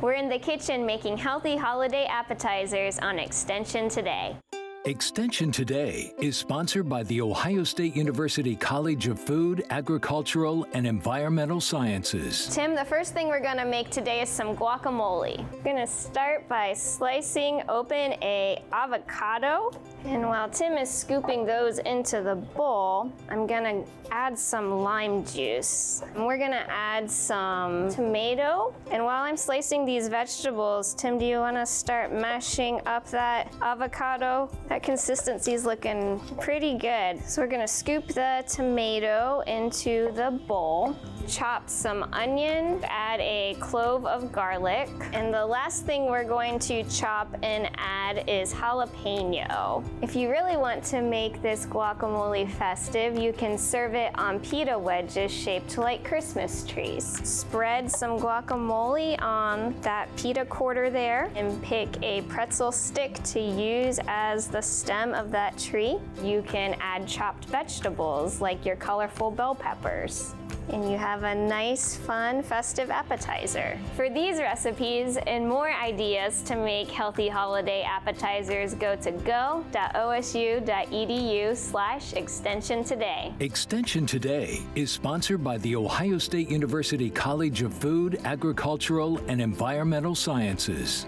We're in the kitchen making healthy holiday appetizers on Extension Today. Extension Today is sponsored by the Ohio State University College of Food, Agricultural, and Environmental Sciences. Tim, the first thing we're gonna make today is some guacamole. We're gonna start by slicing open an avocado. And while Tim is scooping those into the bowl, I'm gonna add some lime juice. And we're gonna add some tomato. And while I'm slicing these vegetables, Tim, do you wanna start mashing up that avocado? That consistency is looking pretty good. So we're gonna scoop the tomato into the bowl, chop some onion, add a clove of garlic, and the last thing we're going to chop and add is jalapeno. If you really want to make this guacamole festive, you can serve it on pita wedges shaped like Christmas trees. Spread some guacamole on that pita quarter there and pick a pretzel stick to use as the stem of that tree. You can add chopped vegetables like your colorful bell peppers. And you have a nice, fun, festive appetizer. For these recipes and more ideas to make healthy holiday appetizers, go to go.osu.edu/Extension Today. Extension Today is sponsored by the Ohio State University College of Food, Agricultural, and Environmental Sciences.